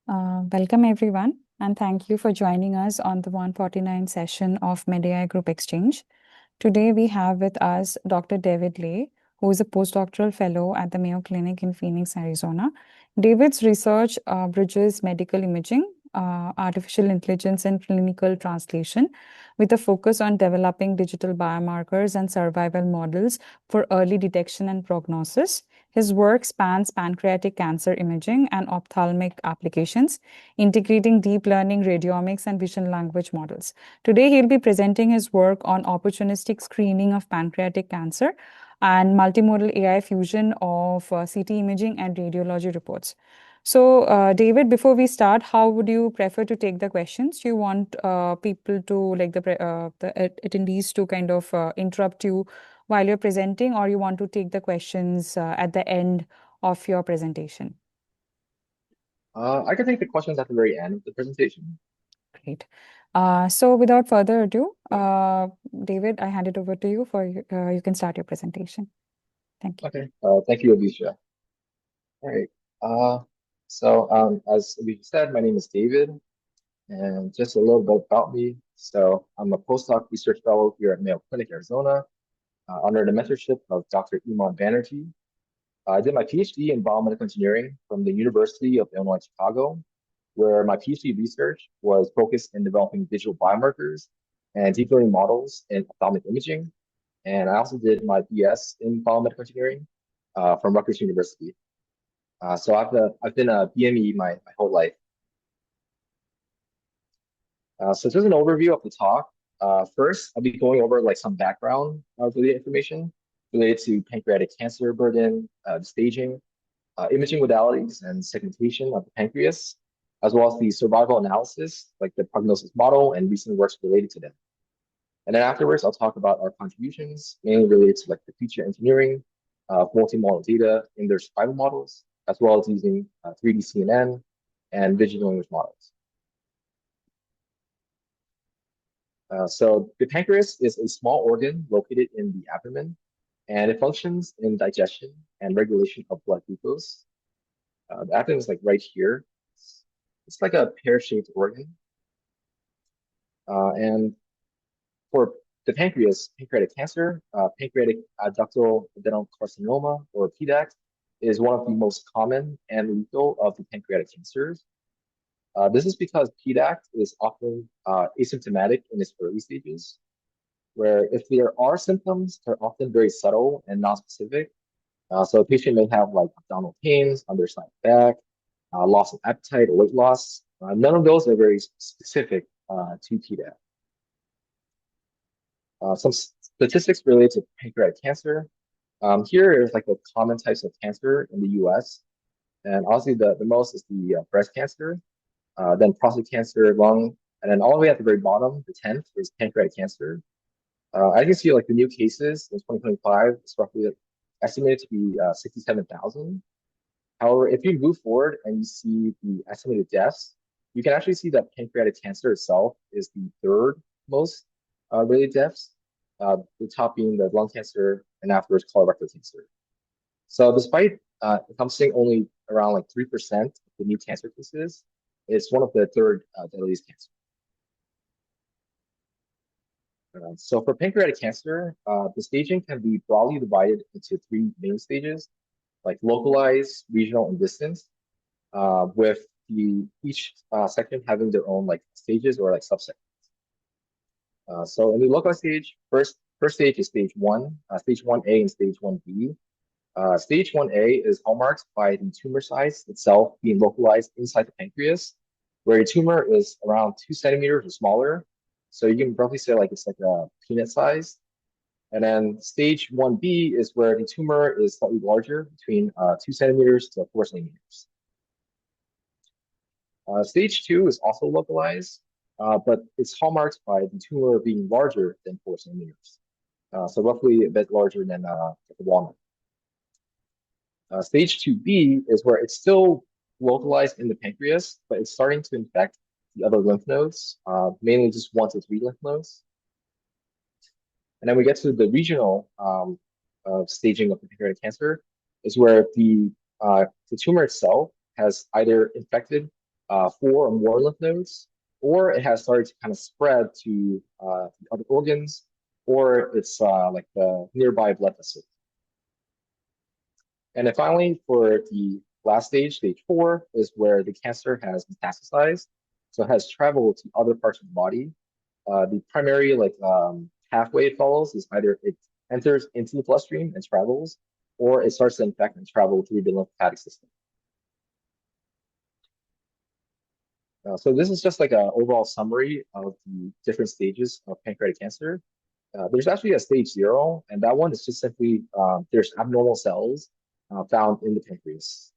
Welcome everyone, and thank you for joining us on the 149 session of MedAI Group Exchange. Today we have with us Dr. David Lay, who is a postdoctoral fellow at the Mayo Clinic in Phoenix, Arizona. David's research bridges medical imaging, artificial intelligence, and clinical translation with a focus on developing digital biomarkers and survival models for early detection and prognosis. His work spans pancreatic cancer imaging and ophthalmic applications, integrating deep learning, radiomics, and vision language models. Today, he'll be presenting his work on opportunistic screening of pancreatic cancer and multimodal AI fusion of CT imaging and radiology reports. So, David, before we start, how would you prefer to take the questions? Do you want people to, like the attendees to kind of interrupt you while you're presenting, or you want to take the questions at the end of your presentation? I can take the questions at the very end of the presentation. Great. So without further ado, David, I hand it over to you for you can start your presentation. Thank you. Okay. Thank you, Alicia. All right. As we said, my name is David, and just a little bit about me. So, I'm a postdoc research fellow here at Mayo Clinic, Arizona, under the mentorship of Dr. Iman Banerjee. I did my PhD in biomedical engineering from the University of Illinois, Chicago, where my PhD research was focused in developing digital biomarkers and deep learning models in ophthalmic imaging. And I also did my BS in biomedical engineering from Rutgers University. I've been a BME my whole life. So just an overview of the talk. First, I'll be going over like some background related information related to pancreatic cancer burden, the staging, imaging modalities, and segmentation of the pancreas, as well as the survival analysis, like the prognosis model and recent works related to them. And then afterwards, I'll talk about our contributions, mainly related to like the feature engineering of multimodal data in their survival models, as well as using 3D CNN and vision language models. So the pancreas is a small organ located in the abdomen, and it functions in digestion and regulation of blood glucose. The abdomen is like right here. It's like a pear-shaped organ. And for the pancreas, pancreatic cancer, pancreatic ductal adenocarcinoma, or PDAC, is one of the most common and lethal of the pancreatic cancers. This is because PDAC is often asymptomatic in its early stages, where if there are symptoms, they're often very subtle and non-specific. So a patient may have like abdominal pains, underside back, loss of appetite or weight loss. None of those are very specific to PDAC. Some statistics related to pancreatic cancer. Here is like the common types of cancer in the US. And obviously the most is the breast cancer, then prostate cancer, lung, and then all the way at the very bottom, the 10th is pancreatic cancer. I can see like the new cases in 2025 is roughly estimated to be 67,000. However, if you move forward and you see the estimated deaths, you can actually see that pancreatic cancer itself is the third most related deaths, the top being the lung cancer and afterwards colorectal cancer. So despite encompassing only around like 3% of the new cancer cases, it's one of the third deadliest cancers. So for pancreatic cancer, the staging can be broadly divided into three main stages, like localized, regional, and distance, with each section having their own like stages or like subsections. So in the localized stage, first stage is stage 1A and stage 1B. Stage 1A is hallmarked by the tumor size itself being localized inside the pancreas, where a tumor is around 2 centimeters or smaller. So you can roughly say like it's like a peanut size. And then stage 1B is where the tumor is slightly larger, between 2 centimeters to 4 centimeters. Stage 2 is also localized, but it's hallmarked by the tumor being larger than 4 centimeters. So roughly a bit larger than a walnut. Stage 2B is where it's still localized in the pancreas, but it's starting to infect the other lymph nodes, mainly just 1 to 3 lymph nodes. And then we get to the regional staging of the pancreatic cancer, is where the tumor itself has either infected 4 or more lymph nodes, or it has started to kind of spread to other organs, or it's like the nearby blood vessels. And then finally, for the last stage, stage 4, is where the cancer has metastasized, so it has traveled to other parts of the body. The primary pathway it follows is either it enters into the bloodstream and travels, or it starts to infect and travel through the lymphatic system. So this is just like an overall summary of the different stages of pancreatic cancer. There's actually a stage 0, and that one is just simply there's abnormal cells found in the pancreas.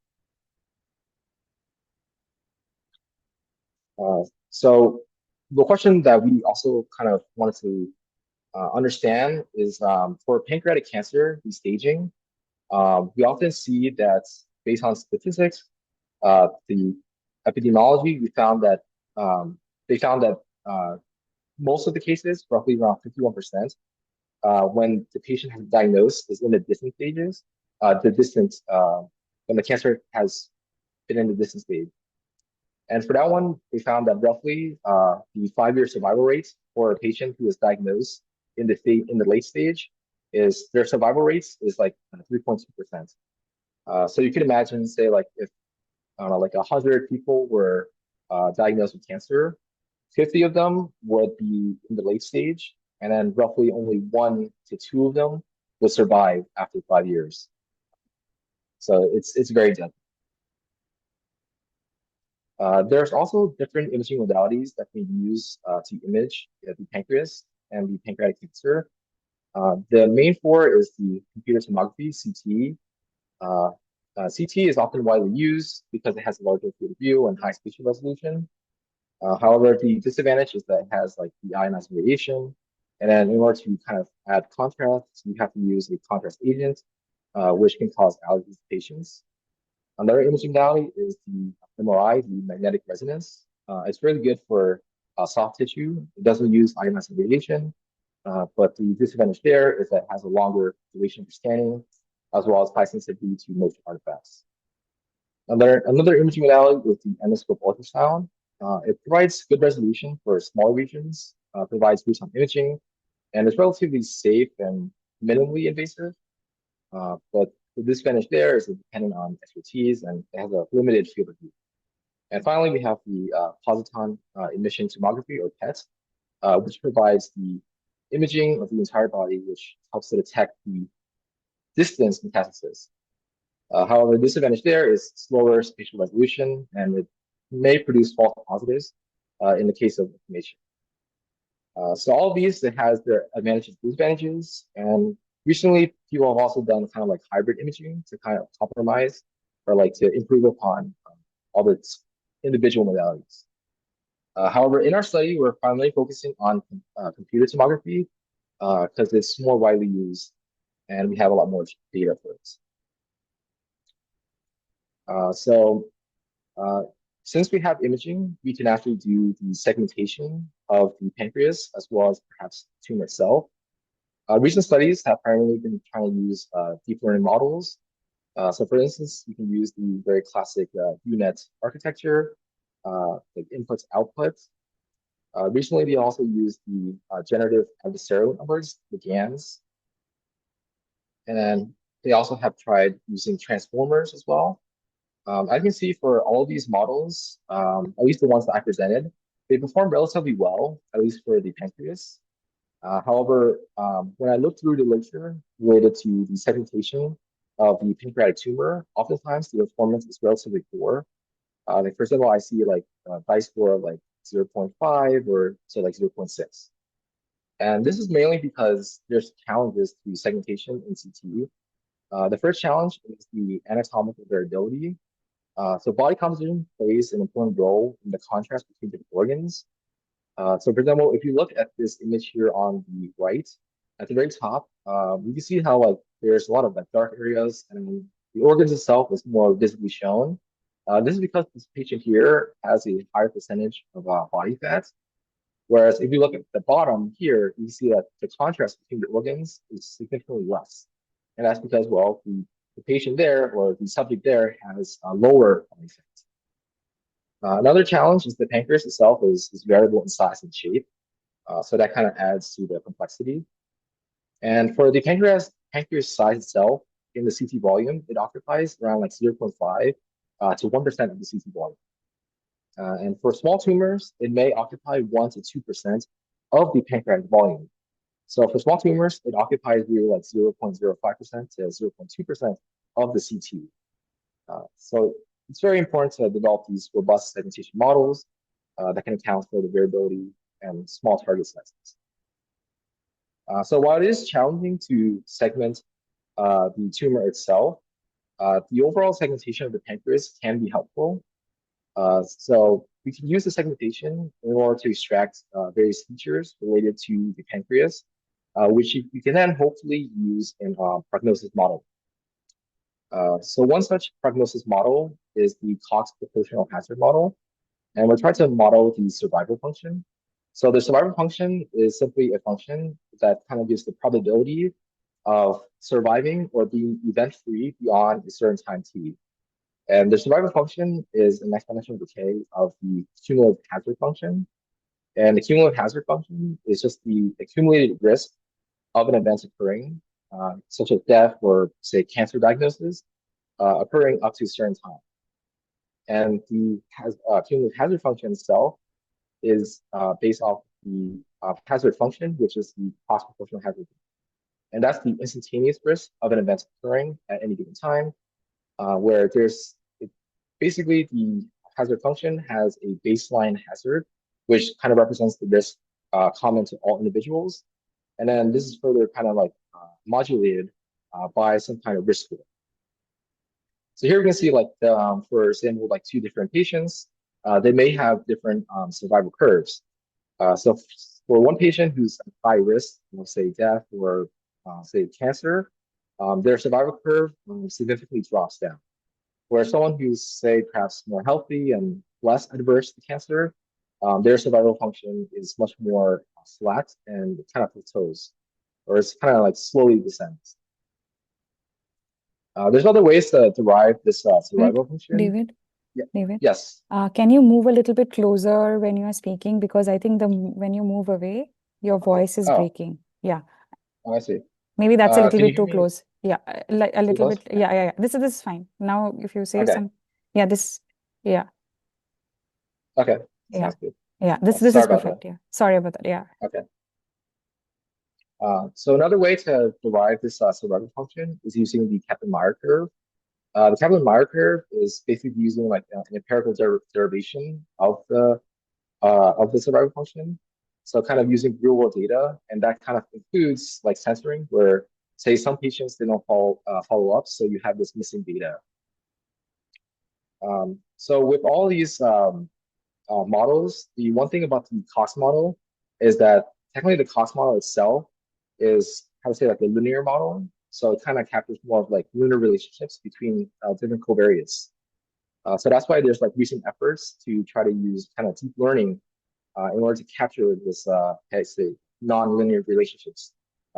So the question that we also kind of wanted to understand is for pancreatic cancer, the staging, we often see that based on statistics, the epidemiology, they found that most of the cases, roughly around 51%, when the patient has diagnosed is in the distant stages, when the cancer has been in the distant stage. And for that one, they found that roughly the 5-year survival rate for a patient who is diagnosed in the late stage is their survival rates is like 3.2%. So you could imagine, say, like if I don't know, like 100 people were diagnosed with cancer, 50 of them would be in the late stage, and then roughly only 1 to 2 of them would survive after 5 years. So it's very deadly. There's also different imaging modalities that can be used to image the pancreas and the pancreatic cancer. The main 4 is the computer tomography, CT. CT is often widely used because it has a larger field of view and high spatial resolution. However, the disadvantage is that it has like the ionizing radiation, and then in order to kind of add contrast, you have to use a contrast agent, which can cause allergies to patients. Another imaging modality is the MRI, the magnetic resonance. It's really good for soft tissue. It doesn't use ionizing radiation, but the disadvantage there is that it has a longer duration for scanning, as well as high sensitivity to motion artifacts. Another imaging modality is the endoscope ultrasound. It provides good resolution for small regions, provides real-time imaging, and is relatively safe and minimally invasive. But the disadvantage there is it's dependent on expertise and it has a limited field of view. And finally, we have the positron emission tomography, or PET, which provides the imaging of the entire body, which helps to detect the distance metastasis. However, the disadvantage there is slower spatial resolution, and it may produce false positives in the case of inflammation. So all of these, it has their advantages and disadvantages. And recently, people have also done kind of like hybrid imaging to kind of compromise or like to improve upon all the individual modalities. However, in our study, we're primarily focusing on computer tomography because it's more widely used and we have a lot more data for it. Since we have imaging, we can actually do the segmentation of the pancreas as well as perhaps the tumor itself. Recent studies have primarily been trying to use deep learning models. So for instance, you can use the very classic UNet architecture, like inputs, outputs. Recently, they also used the generative adversarial networks, the GANs. And then they also have tried using transformers as well. I can see for all these models, at least the ones that I presented, they perform relatively well, at least for the pancreas. However, when I look through the literature related to the segmentation of the pancreatic tumor, oftentimes the performance is relatively poor. Like for example, I see like a dice score of like 0.5 or so like 0.6. And this is mainly because there's challenges to segmentation in CT. The first challenge is the anatomical variability. So body composition plays an important role in the contrast between different organs. So for example, if you look at this image here on the right, at the very top, you can see how like there's a lot of like dark areas and the organs itself is more visibly shown. This is because this patient here has a higher percentage of body fat. Whereas if you look at the bottom here, you see that the contrast between the organs is significantly less. And that's because, well, the patient there or the subject there has a lower body fat. Another challenge is the pancreas itself is variable in size and shape. So that kind of adds to the complexity. And for the pancreas size itself, in the CT volume, it occupies around like 0.5 to 1% of the CT volume. And for small tumors, it may occupy 1 to 2% of the pancreatic volume. So for small tumors, it occupies really like 0.05% to 0.2% of the CT. So it's very important to develop these robust segmentation models that can account for the variability and small target sizes. So while it is challenging to segment the tumor itself, the overall segmentation of the pancreas can be helpful. So we can use the segmentation in order to extract various features related to the pancreas, which you can then hopefully use in prognosis model. So one such prognosis model is the Cox proportional hazard model, and we're trying to model the survival function. So the survival function is simply a function that kind of gives the probability of surviving or being event-free beyond a certain time t. And the survival function is an exponential decay of the cumulative hazard function. And the cumulative hazard function is just the accumulated risk of an event occurring, such as death or, say, cancer diagnosis, occurring up to a certain time. And the cumulative hazard function itself is based off the hazard function, which is the Cox proportional hazard. And that's the instantaneous risk of an event occurring at any given time, where basically the hazard function has a baseline hazard, which kind of represents the risk common to all individuals. And then this is further kind of like modulated by some kind of risk score. So here we can see like, for example, like two different patients, they may have different survival curves. So for one patient who's at high risk, say death or say cancer, their survival curve significantly drops down. Whereas someone who's, say, perhaps more healthy and less adverse to cancer, their survival function is much more flat and kind of plateaus, or it's kind of like slowly descends. There's other ways to derive this survival function. David, Yeah. David, Yes. can you move a little bit closer when you are speaking? Because I think when you move away, your voice is Oh, breaking. Yeah, I see. maybe that's a little Can you bit hear too me close. Yeah, like a too little close? bit. Yeah. This is fine. Now, if you say Okay. yeah, yeah, Okay. yeah, Sounds good. yeah. This Sorry is about that. perfect. Yeah, sorry about that. Yeah. Okay. So another way to derive this survival function is using the Kaplan-Meier curve. The Kaplan-Meier curve is basically using like an empirical derivation of the survival function. So kind of using real world data, and that kind of includes like censoring, where say some patients they don't follow up, so you have this missing data. So with all these models, the one thing about the Cox model is that technically the Cox model itself is how to say like a linear model. So it kind of captures more of like linear relationships between different covariates. So that's why there's like recent efforts to try to use kind of deep learning in order to capture this, say, non-linear relationships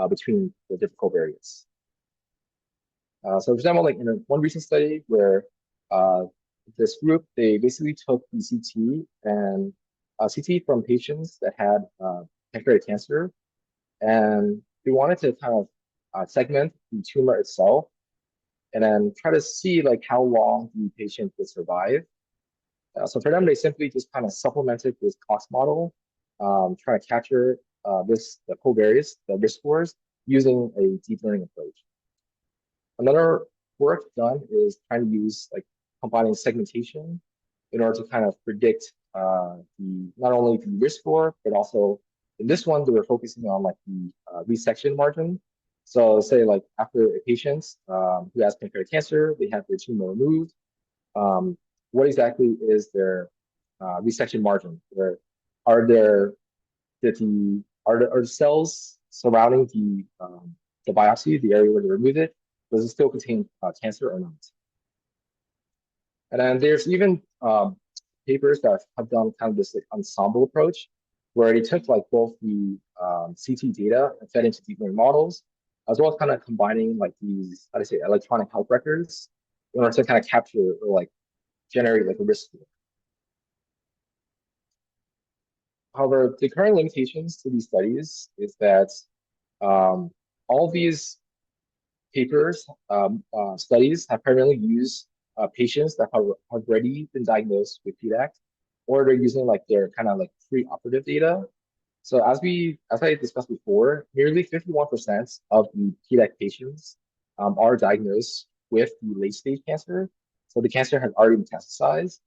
between the different covariates. So for example, like in one recent study where this group, they basically took the CT and CT from patients that had pancreatic cancer, and they wanted to kind of segment the tumor itself and then try to see like how long the patient would survive. So for them, they simply just kind of supplemented this Cox model, trying to capture the covariates, the risk scores, using a deep learning approach. Another work done is trying to use like combining segmentation in order to kind of predict not only the risk score, but also in this one, they were focusing on like the resection margin. So say like after a patient who has pancreatic cancer, they have their tumor removed. What exactly is their resection margin? Where are there are the cells surrounding the biopsy, the area where they remove it, does it still contain cancer or not? And then there's even papers that have done kind of this like ensemble approach, where they took like both the CT data and fed into deep learning models, as well as kind of combining like these, how to say, electronic health records in order to kind of capture or like generate like a risk score. However, the current limitations to these studies is that um, all these papers, studies have primarily used patients that have already been diagnosed with PDAC, or they're using like their kind of like pre-operative data. So as I discussed before, nearly 51% of the PDAC patients are diagnosed with the late stage cancer. So the cancer has already metastasized,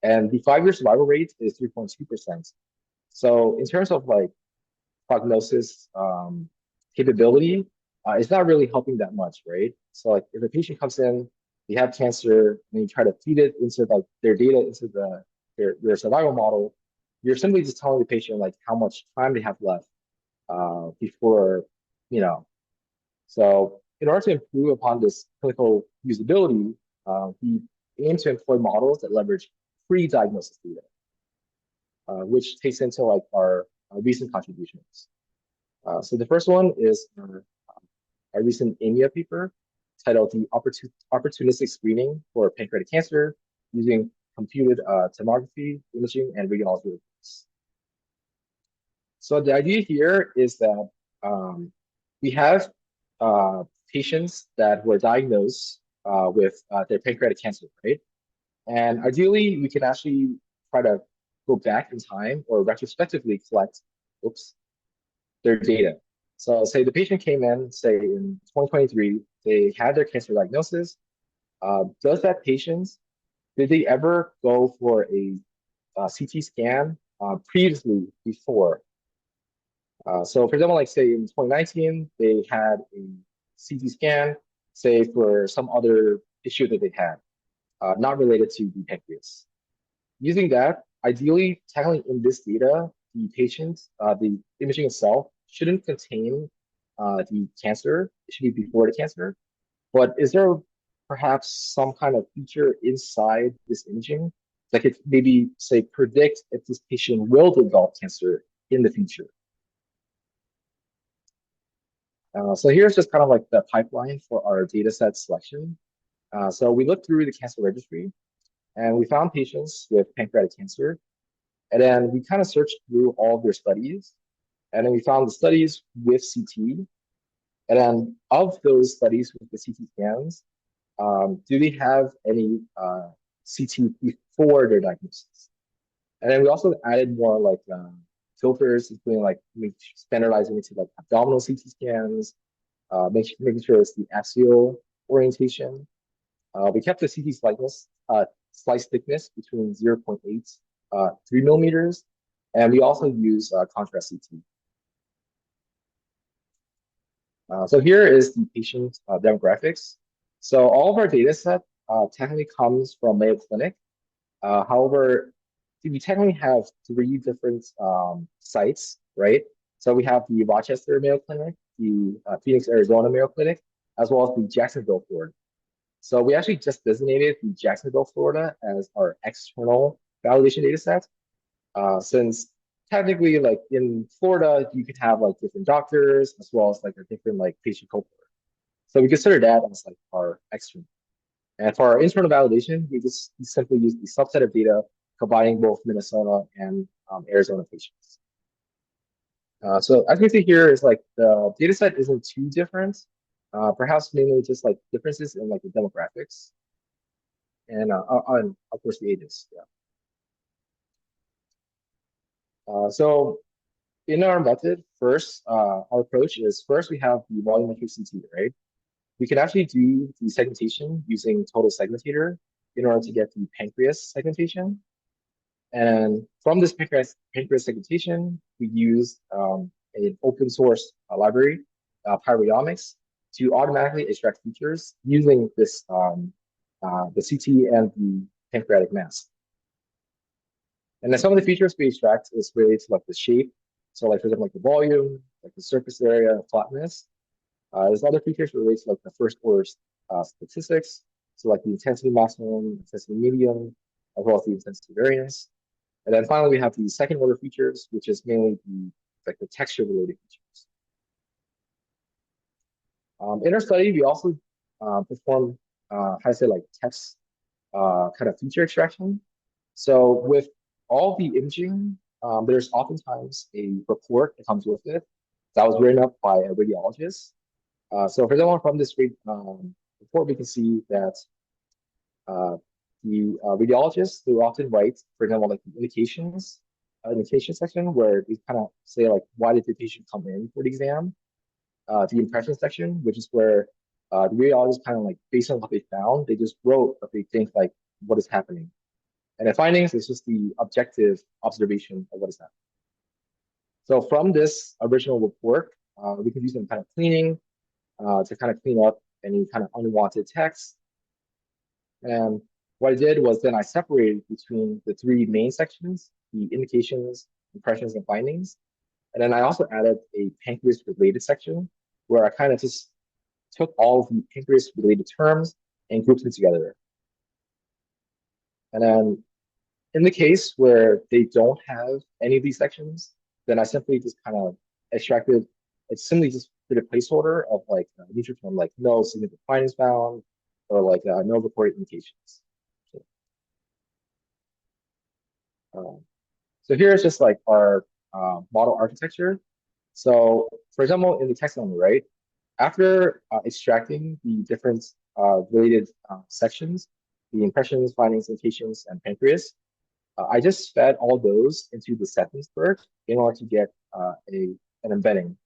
and the 5-year survival rate is 3.2%. So in terms of like prognosis capability, it's not really helping that much, right? So like if a patient comes in, they have cancer, and you try to feed it into like their data into their survival model, you're simply just telling the patient like how much time they have left before, you know. So in order to improve upon this clinical usability, we aim to employ models that leverage pre-diagnosis data, which takes into like our recent contributions. So the first one is our recent EMEA paper titled The Opportunistic Screening for Pancreatic Cancer Using Computed Tomography, Imaging, and Radiology Reports. So the idea here is that we have patients that were diagnosed with their pancreatic cancer, right? And ideally, we can actually try to go back in time or retrospectively collect, oops, their data. So say the patient came in, say in 2023, they had their cancer diagnosis. Does that patient, did they ever go for a CT scan previously before? So for example, like say in 2019, they had a CT scan, say for some other issue that they had, not related to the pancreas. Using that, ideally tackling in this data, the patient, the imaging itself shouldn't contain the cancer. It should be before the cancer. But is there perhaps some kind of feature inside this imaging that could maybe say predict if this patient will develop cancer in the future? So here's just kind of like the pipeline for our data set selection. So we looked through the cancer registry and we found patients with pancreatic cancer. And then we kind of searched through all of their studies. And then we found the studies with CT. And then of those studies with the CT scans, do they have any CT before their diagnosis? And then we also added more like filters, including like standardizing it to like abdominal CT scans, making sure it's the axial orientation. We kept the CT slice thickness between 0.8, 3 millimeters, and we also use contrast CT. So here is the patient demographics. So all of our data set technically comes from Mayo Clinic. However, we technically have 3 different sites, right? So we have the Rochester Mayo Clinic, the Phoenix, Arizona Mayo Clinic, as well as the Jacksonville, Florida. So we actually just designated the Jacksonville, Florida as our external validation data set, since technically like in Florida, you could have like different doctors as well as like a different like patient cohort. So we consider that as like our external. And for our internal validation, we just simply use the subset of data combining both Minnesota and Arizona patients. So as you can see here is like the data set isn't too different, perhaps mainly just like differences in like the demographics and of course the ages. Yeah. So in our method, first, our approach is first we have the volumetric CT, right? We can actually do the segmentation using total segmentator in order to get the pancreas segmentation. And from this pancreas segmentation, we use an open source library, radiomics, to automatically extract features using this the CT and the pancreatic mass. And then some of the features we extract is related to like the shape. So like for example, like the volume, like the surface area, flatness. There's other features related to like the first order statistics. So like the intensity maximum, intensity medium, as well as the intensity variance. And then finally, we have the second order features, which is mainly the texture related features. In our study, we also perform, how to say, like text kind of feature extraction. So with all the imaging there's oftentimes a report that comes with it that was written up by a radiologist. So for example, from this report, we can see that uh, the radiologists, they will often write, for example, like the indication section where they kind of say like, why did the patient come in for the exam? The impression section, which is where the radiologists kind of like, based on what they found, they just wrote what they think like, what is happening. And the findings is just the objective observation of what is happening. So from this original report, we can use some kind of cleaning to kind of clean up any kind of unwanted text. And what I did was then I separated between the three main sections, the indications, impressions, and findings. And then I also added a pancreas related section where I kind of just took all of the pancreas related terms and grouped them together. And then in the case where they don't have any of these sections, then I simply just kind of extracted, it's simply just did a placeholder of like a neutral term, like no significant findings found, or like no reported indications. So here's just like our model architecture. So for example, in the text on the right, after extracting the different related sections, the impressions, findings, indications, and pancreas, I just fed all those into the sentence first in order to get an embedding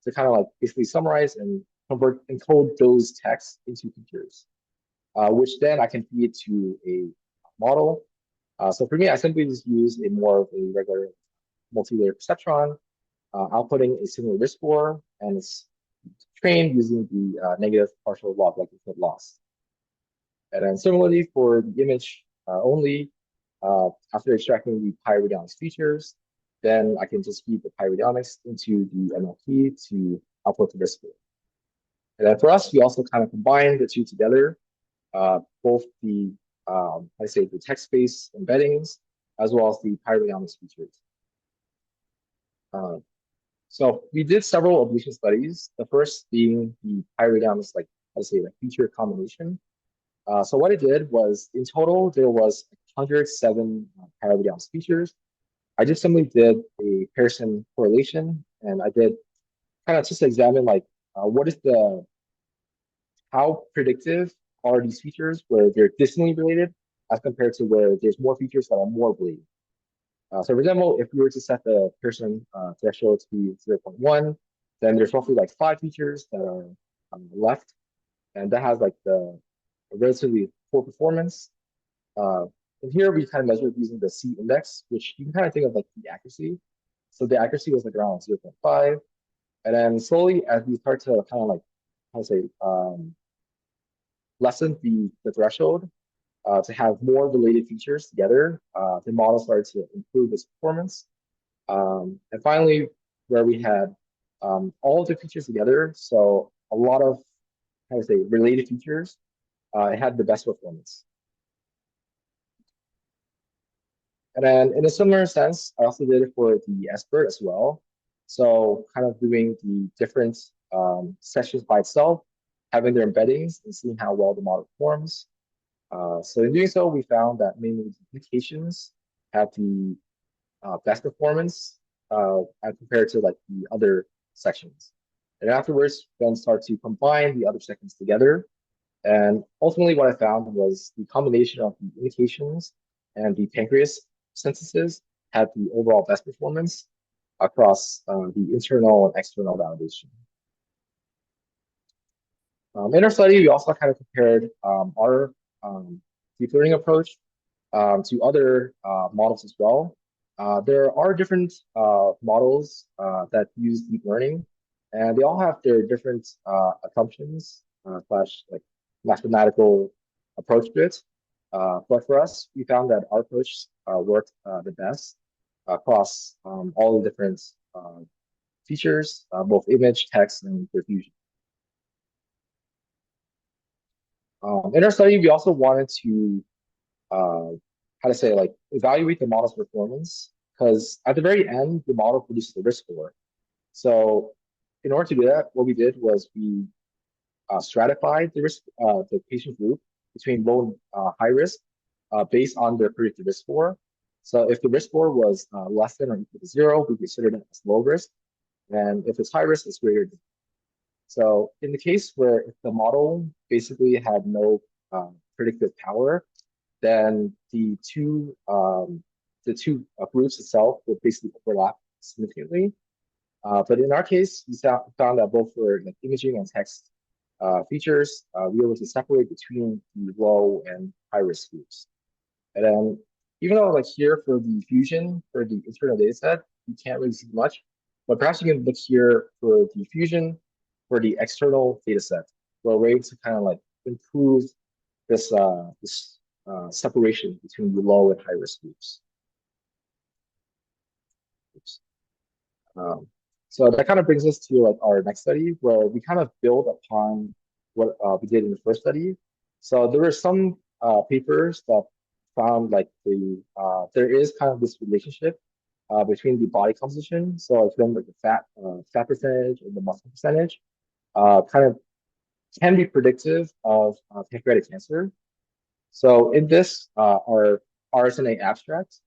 to kind of like basically summarize and encode those texts into features, which then I can feed to a model. So for me, I simply just use a more of a regular multi-layer perceptron, outputting a single risk score, and it's trained using the negative partial log likelihood loss. And then similarly for the image only, after extracting the pyradionics features, then I can just feed the pyradionics into the MLP to output the risk score. And then for us, we also kind of combine the two together, both the, I say the text-based embeddings, as well as the pyradionics features. So we did several ablution studies, the first being the pyradionics, like, I say, like feature combination. So what I did was, in total, there was 107 pyradionics features. I just simply did a Pearson correlation, and I did kind of just examine like what is how predictive are these features where they're distantly related as compared to where there's more features that are more related. So for example, if we were to set the Pearson threshold to be 0.1, then there's roughly like 5 features that are left, and that has like the relatively poor performance. And here we kind of measured using the C index, which you can kind of think of like the accuracy. So the accuracy was like around 0.5. And then slowly as we start to kind of like, how to say, lessen the threshold to have more related features together, the model started to improve its performance. And finally, where we had all of the features together, so a lot of, how to say, related features, it had the best performance. And then in a similar sense, I also did it for the expert as well. So kind of doing the different sessions by itself, having their embeddings and seeing how well the model performs. So in doing so, we found that mainly the indications have the best performance as compared to like the other sections. And afterwards, then start to combine the other sections together. And ultimately what I found was the combination of the indications and the pancreas synthesis had the overall best performance across the internal and external validation. In our study, we also kind of compared our deep learning approach to other models as well. There are different models that use deep learning, and they all have their different assumptions slash like mathematical approach to it. But for us, we found that our approach worked the best across all the different features, both image, text, and diffusion. In our study, we also wanted to, how to say, like evaluate the model's performance, because at the very end, the model produces the risk score. So in order to do that, what we did was we stratified the patient group between low and high risk based on their predicted risk score. So if the risk score was less than or equal to 0, we considered it as low risk. And if it's high risk, it's greater than. So in the case where if the model basically had no predictive power, then the two groups itself would basically overlap significantly. But in our case, we found that both for like imaging and text features, we were able to separate between the low and high risk groups. And then even though like here for the fusion, for the internal data set, you can't really see much, but perhaps you can look here for the fusion for the external data set, where we're able to kind of like improve this separation between the low and high risk groups. Oops. Um, so that kind of brings us to like our next study, where we kind of build upon what we did in the first study. So there were some papers that found like there is kind of this relationship between the body composition. So like from like the fat percentage and the muscle percentage, kind of can be predictive of pancreatic cancer. So in this, our RSNA abstract,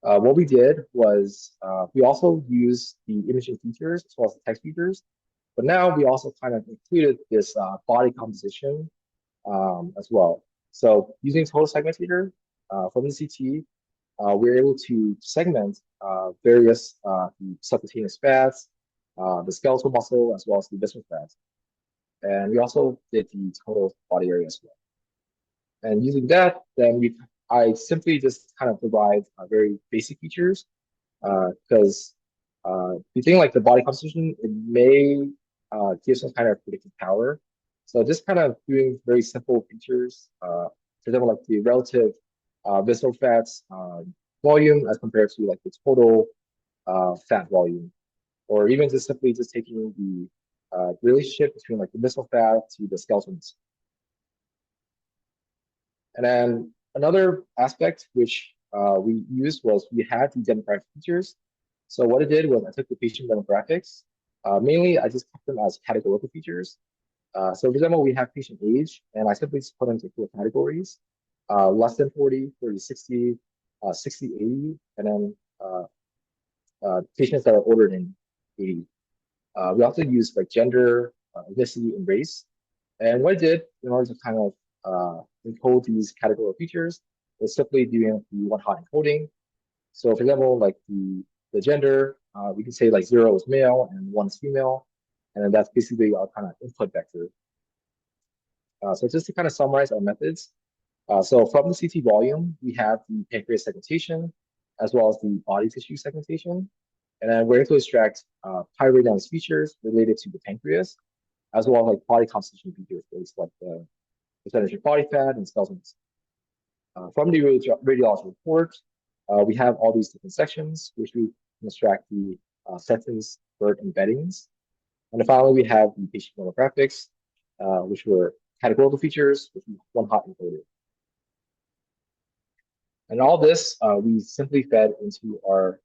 what we did was we also used the imaging features as well as the text features, but now we also kind of included this body composition as well. So using total segmentator from the CT, we're able to segment various the subcutaneous fats, the skeletal muscle, as well as the visceral fats. And we also did the total body area as well. And using that, then I simply just kind of provide very basic features because you think like the body composition, it may give some kind of predictive power. So just kind of doing very simple features, for example, like the relative visceral fats volume as compared to like the total fat volume, or even just simply just taking the relationship between like the visceral fat to the skeletal muscle. And then another aspect which we used was we had the demographic features. So what I did was I took the patient demographics. Mainly, I just kept them as categorical features. So for example, we have patient age, and I simply just put them into 4 categories. Less than 40, 40, 60, 60, 80, and then patients that are older than 80. We also used like gender, ethnicity, and race. And what I did in order to kind of encode these categorical features was simply doing the one-hot encoding. So for example, like the gender, we can say like 0 is male and 1 is female. And then that's basically our kind of input vector. So just to kind of summarize our methods. So from the CT volume, we have the pancreas segmentation, as well as the body tissue segmentation. And then we're able to extract pyruvate features related to the pancreas, as well as like body composition features, based like the percentage of body fat and skeletal muscle. From the radiology report, we have all these different sections, which we can extract the sentence word embeddings. And then finally, we have the patient demographics, which were categorical features, which we one-hot encoded. And all this, we simply fed into our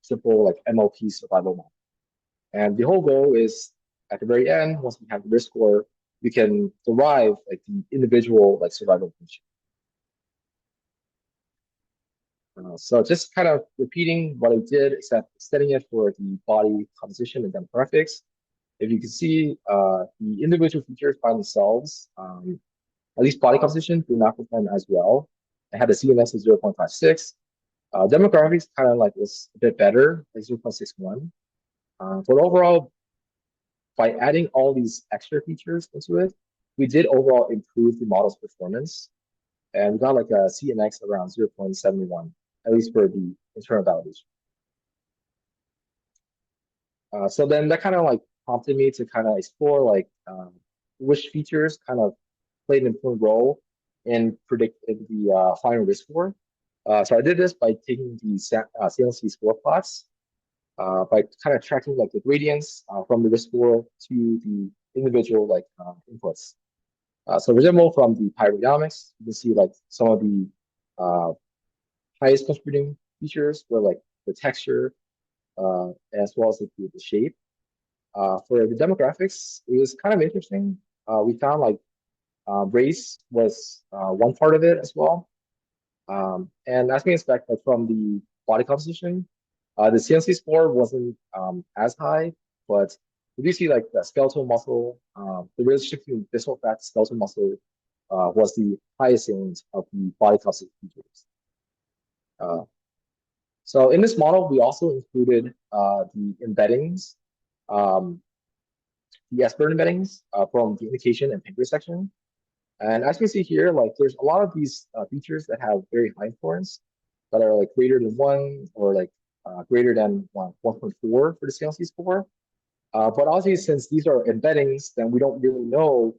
simple like MLP survival model. And the whole goal is at the very end, once we have the risk score, we can derive like the individual like survival function. So just kind of repeating what I did, except extending it for the body composition and demographics. If you can see, the individual features by themselves, at least body composition, do not perform as well. I had a CMS of 0.56. Demographics kind of like was a bit better, like 0.61. But overall, by adding all these extra features into it, we did overall improve the model's performance. And we got like a CNX around 0.71, at least for the internal validation. So then that kind of like prompted me to kind of explore like which features kind of played an important role in predicting the final risk score. So I did this by taking the CLC score plots, by kind of tracking like the gradients from the risk score to the individual like inputs. So for example, from the radiomics, you can see like some of the highest contributing features were like the texture, as well as the shape. For the demographics, it was kind of interesting. We found like race was one part of it as well. And as we expect, like from the body composition, the CNC score wasn't as high, but we do see like the skeletal muscle, the relationship between visceral fat to skeletal muscle was the highest range of the body composition features. Uh, so in this model, we also included the embeddings, um, the S-burn embeddings from the indication and pancreas section. And as you can see here, like there's a lot of these features that have very high importance that are like greater than 1 or like greater than 1.4 for the CLC score. But obviously, since these are embeddings, then we don't really know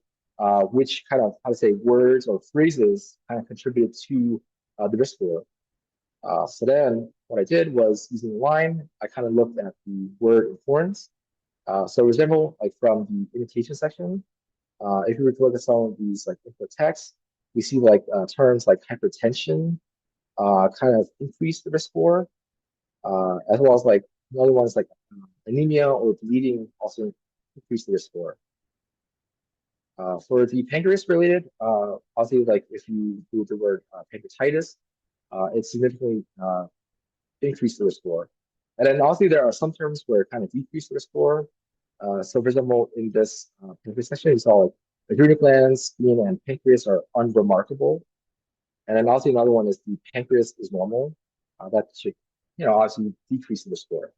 which kind of, how to say, words or phrases kind of contributed to the risk score. So then what I did was using the line, I kind of looked at the word importance. So for example, like from the indication section, if you were to look at some of these like input text, we see like terms like hypertension kind of increase the risk score, as well as like another ones like anemia or bleeding also increase the risk score. For the pancreas related, obviously like if you include the word pancreatitis, it significantly increased the risk score. And then obviously there are some terms where it kind of decreased the risk score. So for example, in this pancreas section, you saw like adrenal glands, spleen, and pancreas are unremarkable. And then also another one is the pancreas is normal. That should, obviously decrease the score.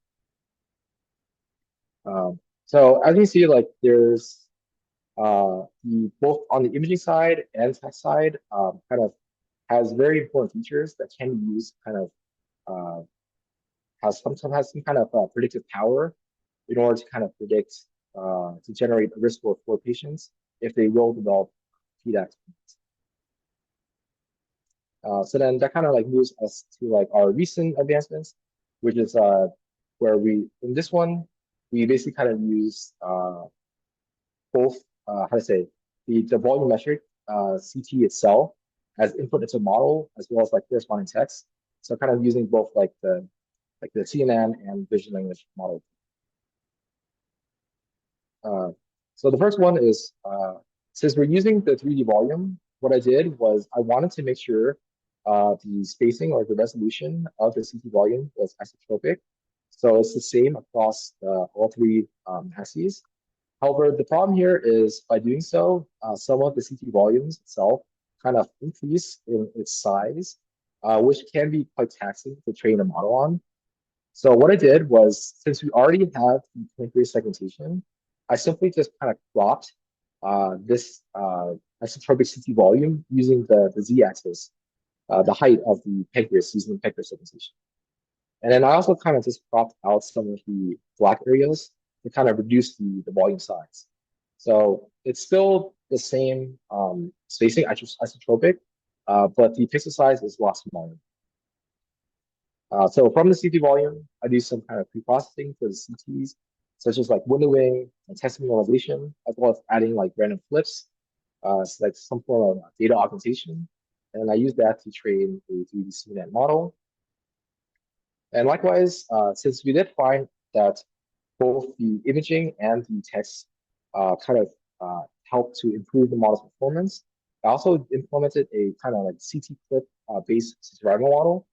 So as you see, like there's both on the imaging side and text side, kind of has very important features that can be used kind of has some kind of predictive power in order to kind of predict to generate a risk score for patients if they will develop PDAC. So then that kind of like moves us to like our recent advancements, which is where in this one, we basically kind of use both, how to say, the volumetric CT itself as input into model, as well as like corresponding text. So kind of using both like the CNN and vision language model. So the first one is, since we're using the 3D volume, what I did was I wanted to make sure the spacing or the resolution of the CT volume was isotropic. So it's the same across all three axes. However, the problem here is by doing so, some of the CT volumes itself kind of increase in its size, which can be quite taxing to train a model on. So what I did was, since we already have the pancreas segmentation, I simply just kind of cropped this isotropic CT volume using the z-axis, the height of the pancreas using the pancreas segmentation. And then I also kind of just cropped out some of the black areas to kind of reduce the volume size. So it's still the same spacing, isotropic, but the pixel size is a lot smaller. So from the CT volume, I do some kind of pre-processing for the CTs, such as like windowing and test minimalization, as well as adding like random flips, so like some form of data augmentation. And I use that to train a 3D CNET model. And likewise, since we did find that both the imaging and the text kind of help to improve the model's performance, I also implemented a kind of like CT clip based survival model.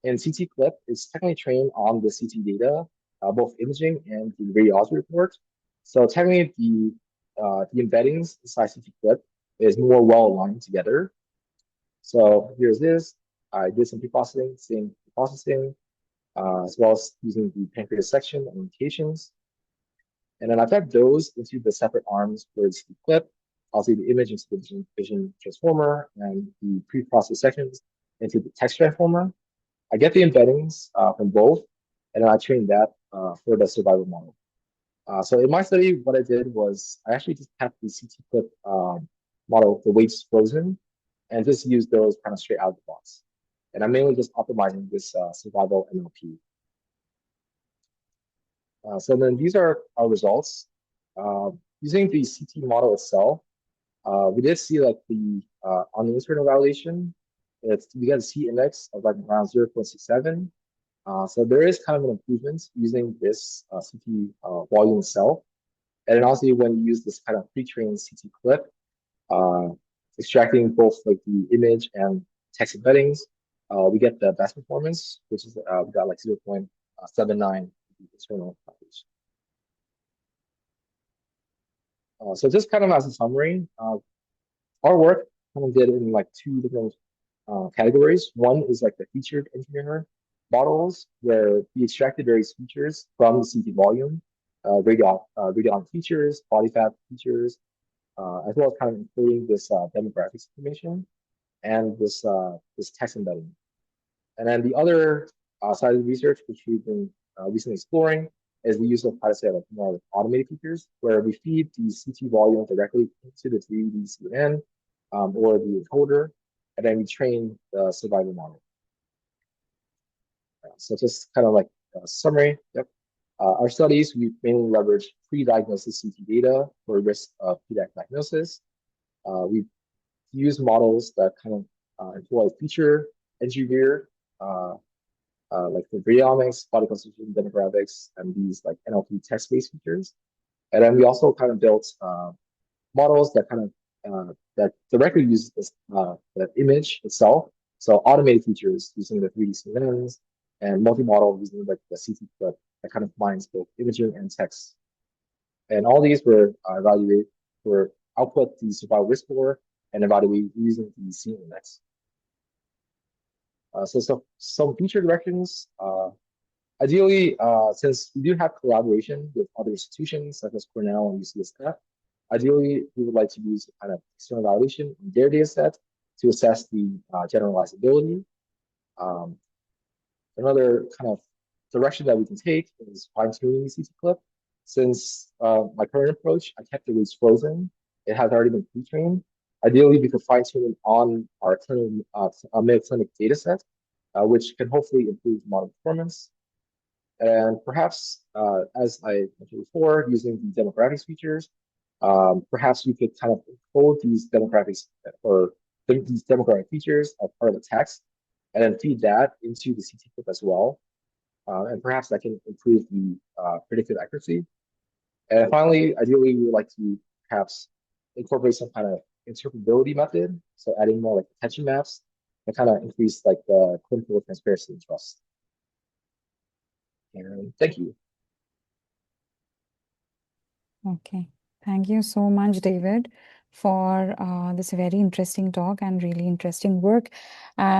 And CT clip is technically trained on the CT data, both imaging and the radiology report. So technically the embeddings inside CT clip is more well aligned together. So here's this. I did some pre-processing, same processing, as well as using the pancreas section and indications. And then I fed those into the separate arms for the CT clip. I'll see the image into the vision transformer and the pre-processed sections into the text transformer. I get the embeddings from both, and then I train that for the survival model. So in my study, what I did was I actually just kept the CT clip model, the weights frozen, and just use those kind of straight out of the box. And I'm mainly just optimizing this survival MLP. So then these are our results. Using the CT model itself, we did see like on the internal evaluation, we got a C index of like around 0.67. So there is kind of an improvement using this CT volume itself. And then also when you use this kind of pre-trained CT clip, extracting both like the image and text embeddings, we get the best performance, which is we got like 0.79 internal population. So just kind of as a summary, our work kind of did in like two different categories. One is like the featured engineer models, where we extracted various features from the CT volume, radiologic features, body fat features, as well as kind of including this demographics information and this text embedding. And then the other side of the research, which we've been recently exploring, is the use of, how to say, like more like automated features, where we feed the CT volume directly into the 3D CNN or the encoder, and then we train the survival model. So just kind of like a summary. Yep. Our studies, we mainly leverage pre-diagnosis CT data for risk of PDAC diagnosis. We use models that kind of employ feature engineer like the radiomics, body composition, demographics, and these like NLP text-based features. And then we also kind of built models that kind of that directly use this the image itself. So automated features using the 3D CNNs and multimodal using like the CT clip that kind of combines both imaging and text. And all these were evaluated for output the survival risk score and evaluate using the C index. So some future directions. Ideally, since we do have collaboration with other institutions such as Cornell and UCSF, ideally we would like to use kind of external validation in their data set to assess the generalizability. Um, Another kind of direction that we can take is fine-tuning the CT clip. Since my current approach, I kept the weights frozen. It has already been pre-trained. Ideally, we could fine-tune it on our Mayo Clinic data set, which can hopefully improve model performance. And perhaps, as I mentioned before, using the demographics features, perhaps we could kind of encode these demographics or these demographic features as part of the text, and then feed that into the CT clip as well. And perhaps that can improve the predictive accuracy. And finally, ideally, we would like to perhaps incorporate some kind of interpretability method, so adding more like attention maps to kind of increase like the clinical transparency and trust. And thank you. Okay. Thank you so much, David, for this very interesting talk and really interesting work.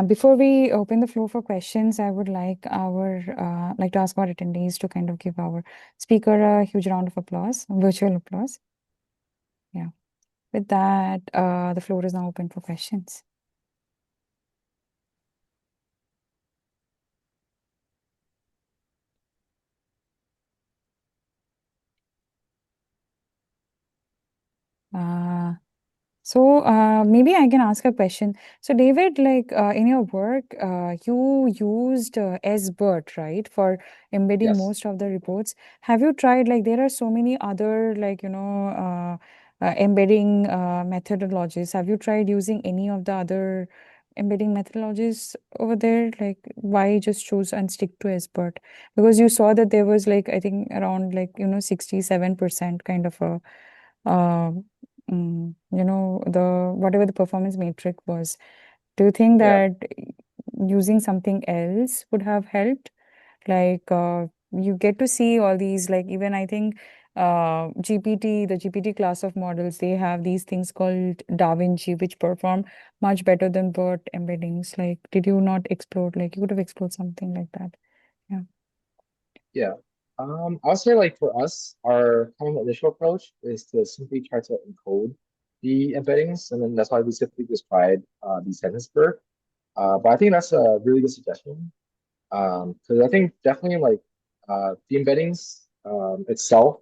Before we open the floor for questions, I would like like to ask our attendees to kind of give our speaker a huge round of applause, virtual applause. Yeah. With that, the floor is now open for questions. Uh, maybe I can ask a question. So David, like in your work, you used SBERT, right, for embedding Yes. most of the reports. Have you tried, like there are so many other like, embedding methodologies. Have you tried using any of the other embedding methodologies over there? Like why just choose and stick to SBERT? Because you saw that there was like, I think around like, 67% kind of a uh, the whatever the performance metric was. Do you think Yeah. that using something else would have helped? Like you get to see all these, like even I think the GPT class of models, they have these things called Da Vinci, which perform much better than BERT embeddings. Like, did you not explore? Like, you could have explored something like that. Yeah. Yeah. I'll say like for us, our kind of initial approach is to simply try to encode the embeddings, and then that's why we simply just tried the sentence BERT. But I think that's a really good suggestion. Because I think definitely like the embeddings itself,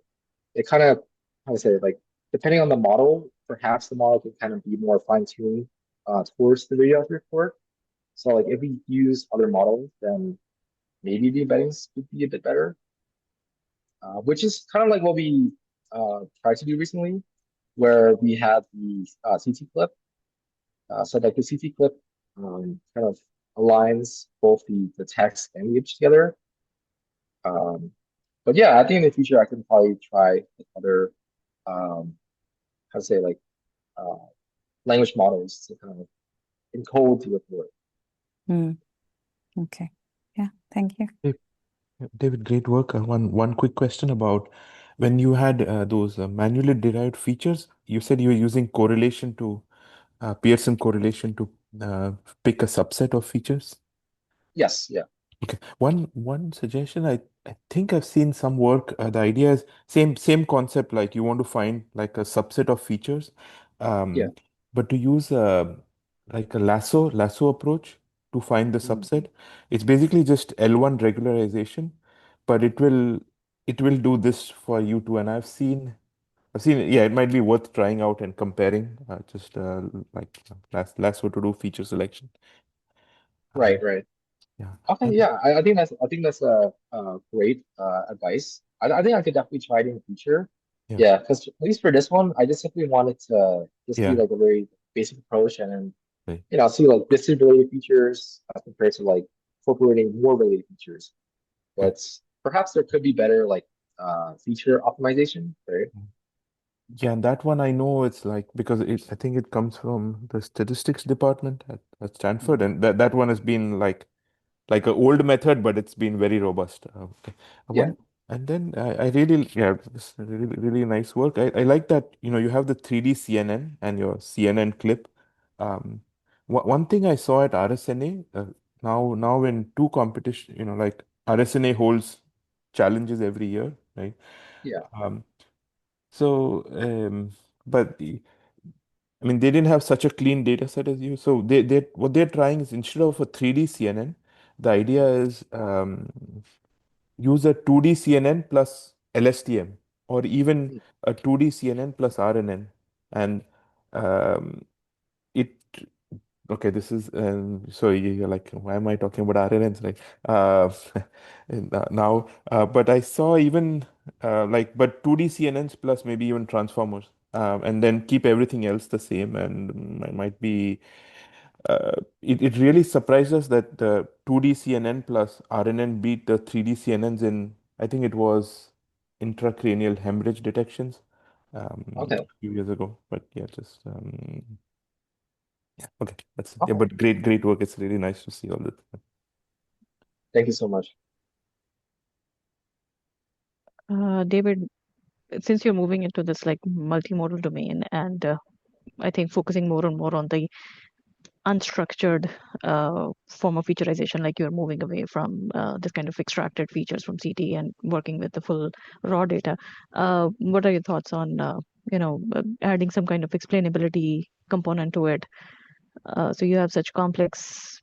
it kind of, how to say it, like depending on the model, perhaps the model can kind of be more fine-tuned towards the radio report. So like if we use other models, then maybe the embeddings would be a bit better, which is kind of like what we tried to do recently, where we had the CT clip. So like the CT clip kind of aligns both the text and the image together. Um, but yeah, I think in the future I can probably try other how to say like uh, language models to kind of encode the report. Hmm. Okay. Yeah, thank you. Hey, David, great work. One quick question about when you had those manually derived features, you said you were using correlation to Pearson correlation to uh, pick a subset of features. Yes, yeah, Okay. One suggestion, I think I've seen some work. The idea is same concept, like you want to find like a subset of features, yeah. um, but to use like a lasso approach to find the Mhm. subset. It's basically just L1 regularization, but it will do this for you too. And I've seen it. Yeah, it might be worth trying out and comparing. Just like lasso to do feature selection. Right, Um, right. yeah. Okay, And yeah. I think that's a great advice. I think I could definitely try it in the future. yeah. Yeah, because at least for this one, I just simply wanted to just do Yeah. like a very basic approach and then Right. see like distance related features as compared to like incorporating more related features. Okay. But perhaps there could be better like feature optimization, right? Yeah, and that one I know it's like because I think it comes from the statistics department at Stanford, Mhm. and that one has been like an old method, but it's been very robust. Okay. Yeah, One and then I really it's really nice work. I like that you have the 3D CNN and your CNN clip. Um, one thing I saw at RSNA now in two competition, like RSNA holds challenges every year, right? yeah, Um, so, but I mean, they didn't have such a clean data set as you. So they what they're trying is instead of a 3D CNN, the idea is use a 2D CNN plus LSTM or even mm, a 2D CNN plus RNN. And um, it okay, this is so you're like, why am I talking about RNNs, right? Now, but I saw even but 2D CNNs plus maybe even transformers, and then keep everything else the same, and might be. It really surprised us that the 2D CNN plus RNN beat the 3D CNNs in, I think it was intracranial hemorrhage detections okay, a few years ago. But yeah, just yeah, okay, that's it. Yeah, okay. but great work. It's really nice to see all this. Thank you so much. David, since you're moving into this like multimodal domain, and I think focusing more and more on the unstructured form of featureization, like you're moving away from this kind of extracted features from CT and working with the full raw data. What are your thoughts on adding some kind of explainability component to it? So you have such complex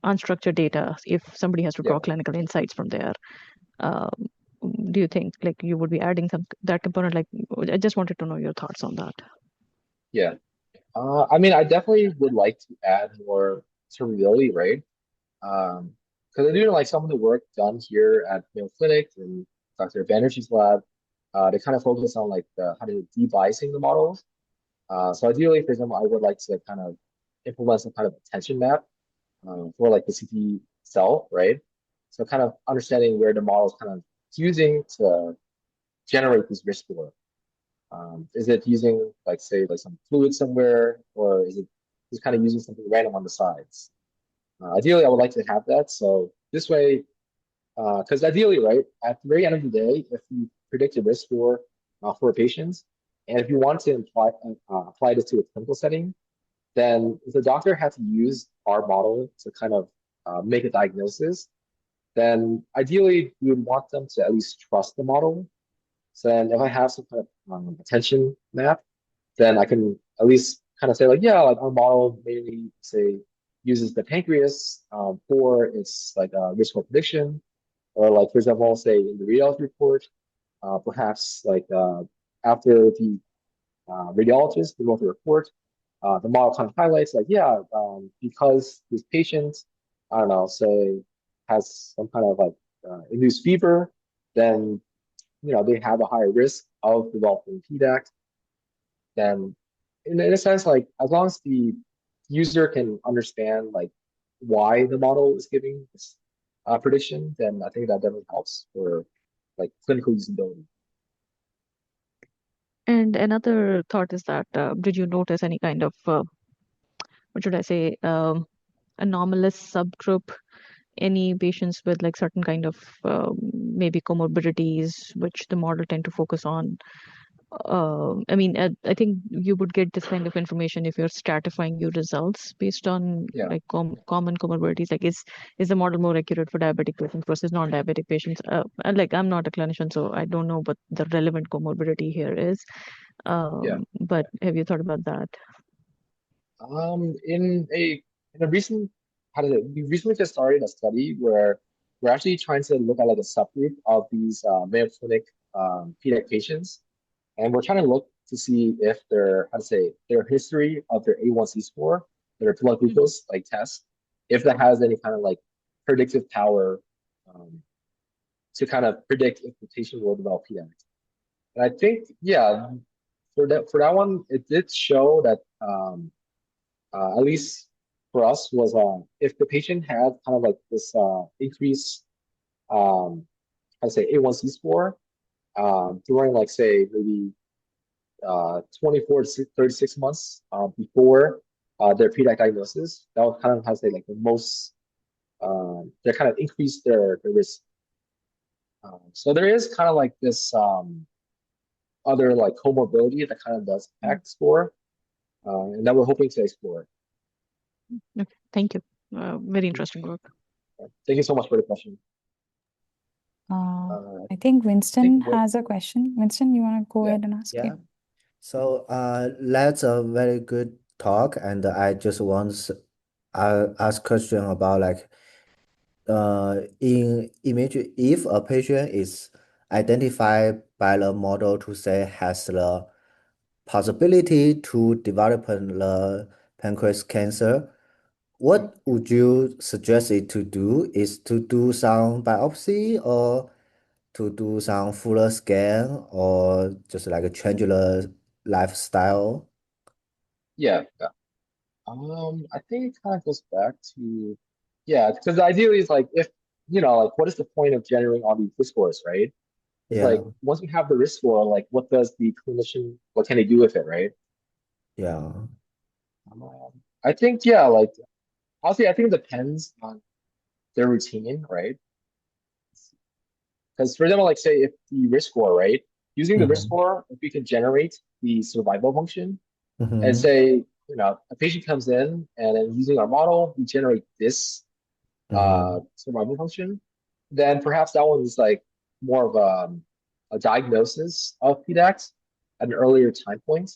unstructured data. If somebody has to Yeah, draw clinical insights from there, um, do you think like you would be adding some that component? Like, I just wanted to know your thoughts on that. yeah. I mean, I definitely would like to add more survivability, right? Because I do like some of the work done here at Mayo Clinic and Dr. Banerjee's lab. They kind of focus on like how to de-biasing the models. So ideally, for example, I would like to kind of implement some kind of attention map for like the CT itself, right? So kind of understanding where the model is kind of using to generate this risk score. Is it using like say like some fluid somewhere, or is it just kind of using something random on the sides? Ideally, I would like to have that. So this way, because ideally, right, at the very end of the day, if you predict a risk for a patient, and if you want to apply this to a clinical setting, then if the doctor had to use our model to kind of make a diagnosis, then ideally we would want them to at least trust the model. So then if I have some kind of attention map, then I can at least kind of say like, yeah, like our model mainly say uses the pancreas for its like risk score prediction, or like for example, say in the radiology report, perhaps like after the radiologist who wrote the report, the model kind of highlights like, yeah, because this patient, I don't know, say has some kind of like induced fever, then they have a higher risk of developing PDAC. Then, in a sense, like as long as the user can understand like why the model is giving this prediction, then I think that definitely helps for like clinical usability. And another thought is that did you notice any kind of what should I say anomalous subgroup any patients with like certain kind of maybe comorbidities, which the model tend to focus on. I mean, I think you would get this kind of information if you're stratifying your results based on Yeah. like common comorbidities. Like, is the model more accurate for diabetic patients versus non-diabetic patients? And like, I'm not a clinician, so I don't know what the relevant comorbidity here is. Yeah. But have you thought about that? In a recent, we recently just started a study where we're actually trying to look at like a subgroup of these Mayo Clinic PDAC patients, and we're trying to look to see if their history of their A1C score, their blood glucose like test, if that has any kind of like predictive power to kind of predict if the patient will develop PDAC. And I think, yeah, for that one, it did show that at least for us was if the patient had kind of like this increase I'd say A1C score during like say maybe 24 to 36 months before their PDAC diagnosis, that would kind of have say like the most they kind of increase their risk. So there is kind of like this other like comorbidity that kind of does impact score, and that we're hoping to explore. Okay, thank you. Very interesting work. Thank you so much for the question. I think Winston what- has a question. Winston, you want to go Yeah. ahead and ask? Yeah. So that's a very good talk, and I just want to ask question about like in image if a patient is identified by the model to say has the possibility to develop the pancreas cancer, what would you suggest it to do? Is to do some biopsy or to do some fuller scan or just like a change the lifestyle? Yeah. I think it kind of goes back to, yeah, because ideally it's like if, like what is the point of generating all these risk scores, right? It's Yeah, like once we have the risk score, like what does the clinician, what can they do with it, right? yeah, I think, yeah, like honestly, I think it depends on their routine, right? Because for example, like say if the risk score, right? Using the risk mm-hmm. score, if we can generate the survival function and Mm-hmm. say, a patient comes in and then using our model, we generate this Mm-hmm. survival function, then perhaps that one is like more of a diagnosis of PDAC at an earlier time point.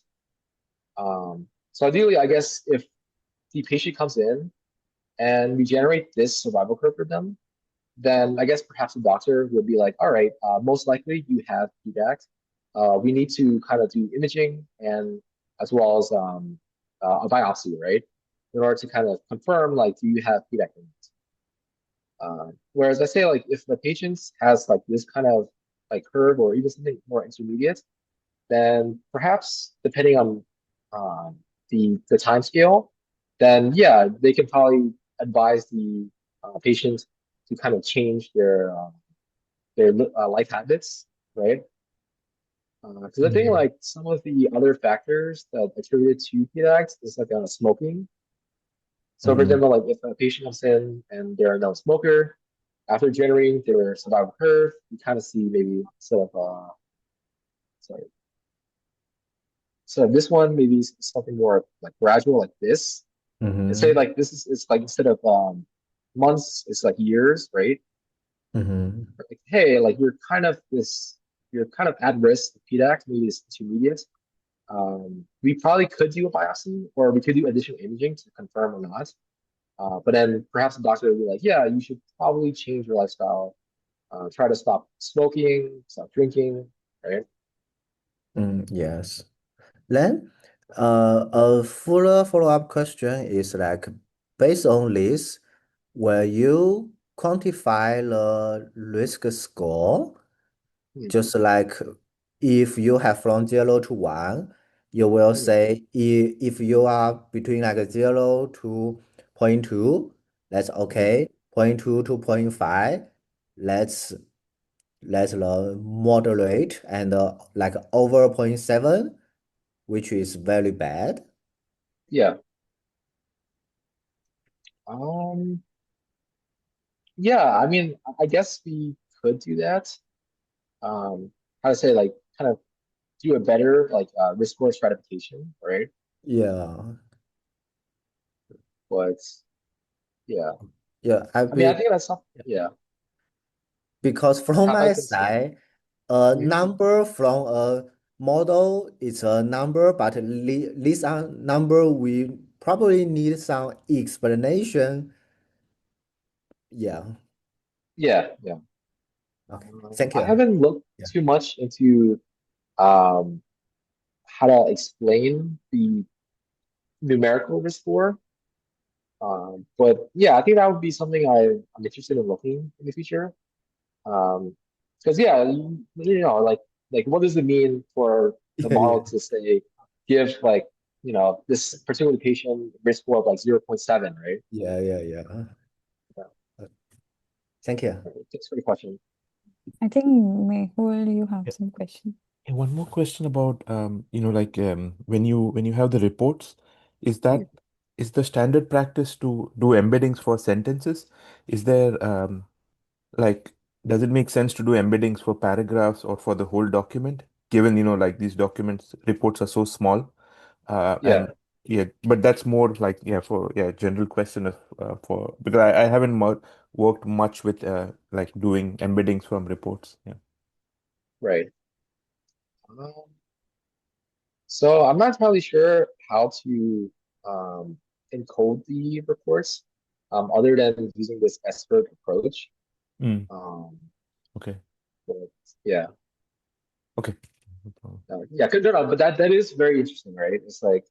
So ideally, I guess if the patient comes in and we generate this survival curve for them, then I guess perhaps the doctor would be like, all right, most likely you have PDAC. We need to kind of do imaging and as well as a biopsy, right? In order to kind of confirm, like, do you have PDAC or not? Whereas I say like if the patient has like this kind of like curve or even something more intermediate, then perhaps depending on the time scale, then yeah, they can probably advise the patient to kind of change their life habits, right? Because I think like some of the other factors that attributed to PDAC is like smoking. So for Mm-hmm. example, like if a patient comes in and they're a non-smoker, after generating their survival curve, you kind of see maybe sorry. So this one maybe is something more like gradual like this. And say Mm-hmm. like this is it's like instead of months, it's like years, right? Mm-hmm. Like, hey, like you're kind of at risk of PDAC, maybe it's intermediate. We probably could do a biopsy or we could do additional imaging to confirm or not. But then perhaps the doctor would be like, yeah, you should probably change your lifestyle. Try to stop smoking, stop drinking, right? Yes. Then, a fuller follow-up question is like, based on this, will you quantify the risk score? Hmm. Just like if you have from 0 to 1, you will Hmm. say if you are between like 0 to 0.2, that's okay. 0.2 to 0.5, let's moderate, and like over 0.7, which is very bad. Yeah. Um, Yeah, I mean, I guess we could do that. How to say, like, kind of do a better like risk score stratification, right? Yeah. But yeah, Yeah, I mean, I think that's something. Yeah, because from I my can say. side, a Mhm. number from a model is a number, but this number we probably need some explanation. Yeah. Yeah, yeah. Okay. Thank I you. haven't looked Yeah. too much into um, how to explain the numerical risk score. But yeah, I think that would be something I'm interested in looking in the future. Because yeah, you know, like what does it mean for the Yeah, model yeah, to say give like this particular patient risk score of like 0.7, right? yeah, yeah, yeah. Yeah. Thank you. Thanks for the question. I think Mehul, you have Yeah. some question. Hey, one more question about like when you have the reports, is that is the standard practice to do embeddings for sentences? Is there like does it make sense to do embeddings for paragraphs or for the whole document, given like these documents reports are so small? Yeah, And yeah, but that's more like for general question of for because I haven't worked much with like doing embeddings from reports. Yeah. right. Um, so I'm not entirely sure how to encode the reports, other than using this expert approach. Mm, Um, okay. but yeah, Okay. No problem. yeah, no, no, but that is very interesting, right? It's like,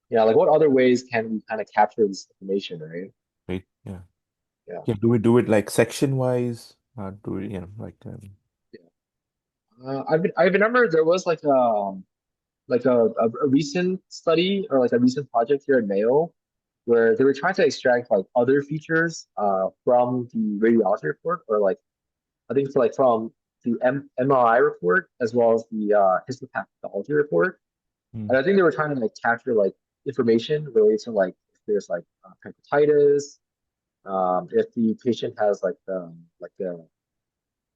yeah, like what other ways can we kind of capture this information, right? Great. Yeah. Yeah, Yeah. Do we do it like section wise? Do we, like yeah. I remember there was like a recent study or like a recent project here at Mayo where they were trying to extract like other features from the radiology report, or like I think it's like from the MRI report as well as the histopathology report. mm, And I think they were trying to like capture like information related to like if there's like pancreatitis, if the patient has like the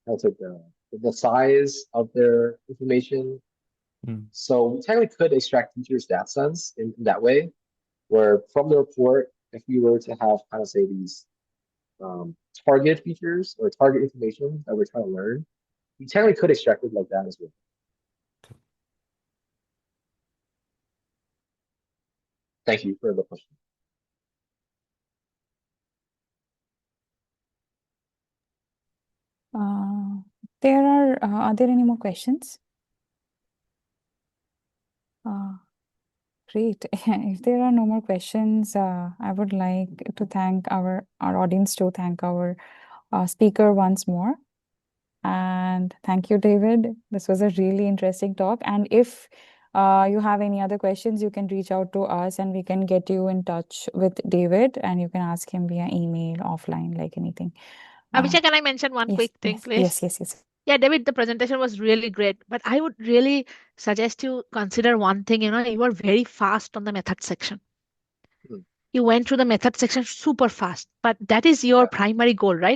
that's like the size of their information. mm, So we technically could extract features that sense in that way, where from the report, if we were to have kind of say these um, target features or target information that we're trying to learn, we technically could extract it like that as well. Thank you for the question. Are there any more questions? Great. If there are no more questions, I would like to thank our audience, to thank our speaker once more. And thank you, David. This was a really interesting talk. And if you have any other questions, you can reach out to us and we can get you in touch with David, and you can ask him via email, offline, like anything. Abhishek, can I mention one Yes, quick thing, yes, please? yes. Yeah, David, the presentation was really great, but I would really suggest you consider one thing. You were very fast on the method section. Hmm. You went through the method section super fast, but that is your Yeah. primary goal, right?